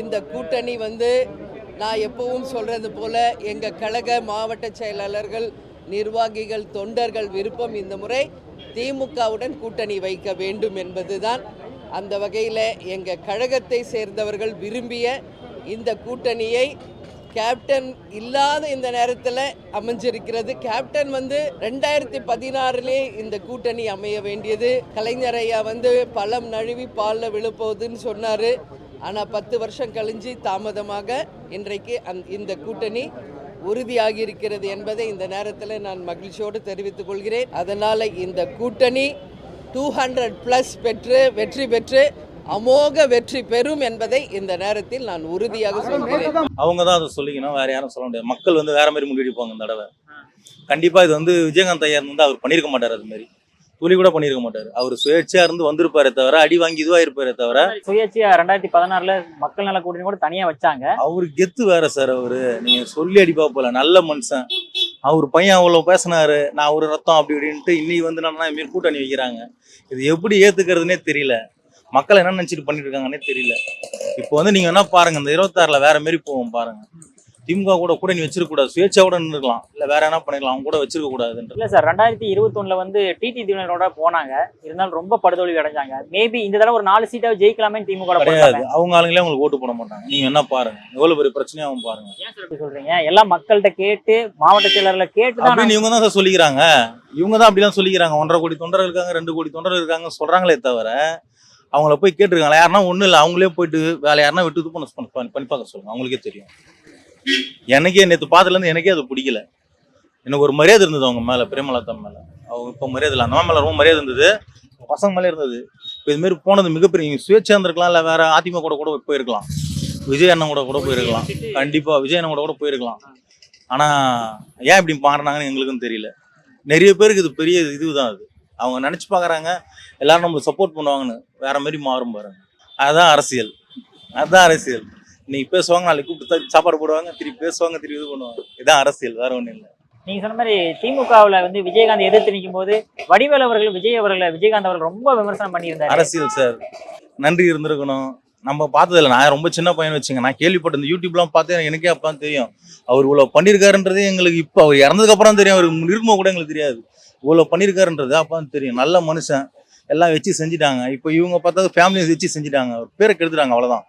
இந்த கூட்டணி நான் எப்பவும் சொல்றது போல எங்கள் கழக மாவட்ட செயலாளர்கள், நிர்வாகிகள், தொண்டர்கள் விருப்பம் இந்த முறை திமுகவுடன் கூட்டணி வைக்க வேண்டும் என்பதுதான். அந்த வகையில் எங்கள் கழகத்தை சேர்ந்தவர்கள் விரும்பிய இந்த கூட்டணியை கேப்டன் இல்லாத இந்த நேரத்தில் அமைஞ்சிருக்கிறது. கேப்டன் 2016 இந்த கூட்டணி அமைய வேண்டியது. கலைஞர் ஐயா பழம் நழுவி பாலில் விழுப்போகுதுன்னு சொன்னார். ஆனால் 10 வருஷம் கழிஞ்சு தாமதமாக இன்றைக்கு இந்த கூட்டணி உறுதியாகி இருக்கிறது என்பதை இந்த நேரத்தில் நான் மகிழ்ச்சியோடு தெரிவித்துக் கொள்கிறேன். அதனால் இந்த கூட்டணி 200+ பெற்று வெற்றி பெற்று அமோக வெற்றி பெறும் என்பதை இந்த நேரத்தில் நான் உறுதியாக சொல்கிறேன். அவங்க தான் அதை சொல்லிக்கணும், வேற யாரும் சொல்ல முடியாது. மக்கள் வேற மாதிரி முடிவெடுப்பாங்க இந்த தடவை. கண்டிப்பா இது விஜயகாந்த் ஐயா அவர் பண்ணியிருக்க மாட்டார். அது மாதிரி துளி கூட பண்ணியிருக்க மாட்டாரு. அவர் சுயேட்சையா இருந்து வந்திருப்பாரே தவிர அடி வாங்கி இதுவா இருப்பாரே தவிர. சுயேட்சையா 2016 மக்கள் நல கூட்டணி கூட தனியா வச்சாங்க. அவரு கெத்து வேற சார். அவரு நீங்க சொல்லி அடிப்பா போல நல்ல மனுஷன். அவர் பையன் அவ்வளவு பேசினாரு, நான் ஒரு ரத்தம் அப்படி இப்படின்ட்டு இன்னைக்கு நான் இதுமாரி கூட்டணி வைக்கிறாங்க. இது எப்படி ஏத்துக்கிறதுனே தெரியல. மக்கள் என்ன நினைச்சிட்டு பண்ணிட்டு இருக்காங்கன்னே தெரியல. இப்போ நீங்க என்ன பாருங்க, இந்த 26ல வேற மாதிரி போவோம் பாருங்க. திமுக கூட கூட்டணி வச்சிருக்க கூடாது, சுயேட்சா கூட நின்றுக்கலாம், இல்ல வேற என்ன பண்ணிக்கலாம், அவங்க கூட வச்சிருக்க கூடாது. இல்ல சார், 2021 டிடி தினகரனோட போனாங்க, இருந்தாலும் ரொம்ப படுதோல்வி அடைஞ்சாங்க. மேபி இந்த தடவை ஒரு 4 சீட்டாவது ஜெயிக்கலாமே திமுக கிடையாது. அவங்க ஆளுங்களே உங்களுக்கு ஓட்டு போட மாட்டாங்க. நீங்க என்ன பாருங்க, எவ்வளவு பெரிய பிரச்சனையாவும் பாருங்க. ஏன் சொல்றீங்க? எல்லாம் மக்கள்கிட்ட கேட்டு, மாவட்ட செயலர்களை கேட்டு தான் இவங்க தான் சார் சொல்லிக்கிறாங்க. இவங்க தான் அப்படிலாம் சொல்லிக்கிறாங்க. 1.5 கோடி தொண்டர்கள் இருக்காங்க, 2 கோடி தொண்டர்கள் இருக்காங்க சொல்றாங்களே தவிர அவங்கள போய் கேட்டுருக்காங்களா? யாருன்னா ஒன்றும் இல்லை, அவங்களே போயிட்டு வேலை யாருன்னா விட்டு பண்ணி பார்க்க சொல்லுங்க, அவங்களுக்கே தெரியும். எனக்கே நேற்று பார்த்ததுலேருந்து எனக்கே அது பிடிக்கல. எனக்கு ஒரு மரியாதை இருந்தது அவங்க மேலே, பிரேமலதா மேலே. அவங்க இப்போ மரியாதை இல்லை, அந்த மேலே ரொம்ப மரியாதை இருந்தது, பசங்க மேலே இருந்தது. இப்போ இதுமாரி போனது மிகப்பெரிய சுயேட்சா இருந்திருக்கலாம், இல்லை வேற அதிமுக கூட போயிருக்கலாம், விஜய் அண்ணன் கூட போயிருக்கலாம். கண்டிப்பாக விஜய் அண்ணன் கூட போயிருக்கலாம். ஆனால் ஏன் இப்படி மாறினாங்கன்னு எங்களுக்கும் தெரியல. நிறைய பேருக்கு இது பெரிய இதுதான். அது அவங்க நினச்சி பார்க்குறாங்க எல்லாரும் நம்மளுக்கு சப்போர்ட் பண்ணுவாங்கன்னு. வேற மாதிரி மாறும் பாருங்க. அதுதான் அரசியல். இன்னைக்கு பேசுவாங்க, நாளைக்கு கூப்பிட்டு சாப்பாடு போடுவாங்க, திருப்பி பேசுவாங்க, திருப்பி இது பண்ணுவாங்க. இதுதான் அரசியல், வேற ஒன்றும் இல்லை. நீங்க சொன்ன மாதிரி திமுகவில் விஜயகாந்த் எதிர்த்து நிற்கும் போது வடிவேல் அவர்கள் விஜயகாந்த் அவர்கள் ரொம்ப விமர்சனம் பண்ணியிருந்தாரு. அரசியல் சார், நன்றி இருந்திருக்கணும். நம்ம பார்த்ததில்ல. நான் ரொம்ப சின்ன பையன் வச்சுங்க, நான் கேள்விப்பட்ட இந்த யூடியூப்லாம் பார்த்து எனக்கே அப்பதான் தெரியும் அவர் இவ்வளோ பண்ணியிருக்காருன்றதே. எங்களுக்கு இப்போ அவர் இறந்ததுக்கு அப்புறம் தெரியும். அவர் இருக்கும்போது கூட எங்களுக்கு தெரியாது இவ்வளோ பண்ணியிருக்காருன்றது. அப்பதான் தெரியும். நல்ல மனுஷன், எல்லாம் வச்சு செஞ்சுட்டாங்க. இப்போ இவங்க பார்த்தா ஃபேமிலியை வச்சு செஞ்சுட்டாங்க, ஒரு பேரை கெடுத்துட்டாங்க, அவ்வளோதான்.